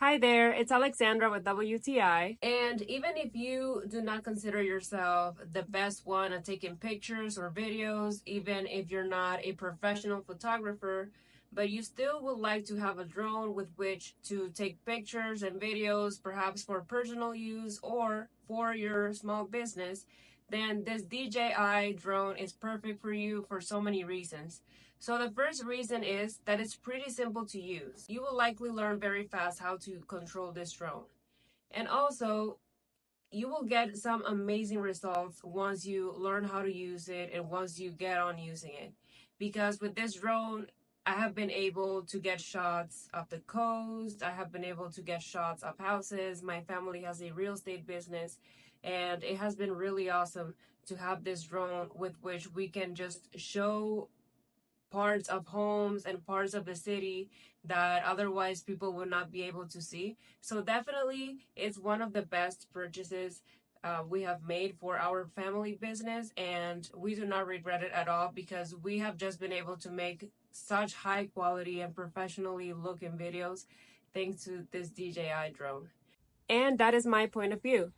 Hi there, it's Alexandra with WTI. And even if you do not consider yourself the best one at taking pictures or videos, even if you're not a professional photographer, but you still would like to have a drone with which to take pictures and videos, perhaps for personal use or for your small business, then this DJI drone is perfect for you for so many reasons. So the first reason is that it's pretty simple to use. You will likely learn very fast how to control this drone. And also, you will get some amazing results once you learn how to use it and once you get on using it. Because with this drone, I have been able to get shots of the coast. I have been able to get shots of houses. My family has a real estate business, and it has been really awesome to have this drone with which we can just show parts of homes and parts of the city that otherwise people would not be able to see. So definitely it's one of the best purchases we have made for our family business, and we do not regret it at all because we have just been able to make such high quality and professionally looking videos thanks to this DJI drone. And that is my point of view.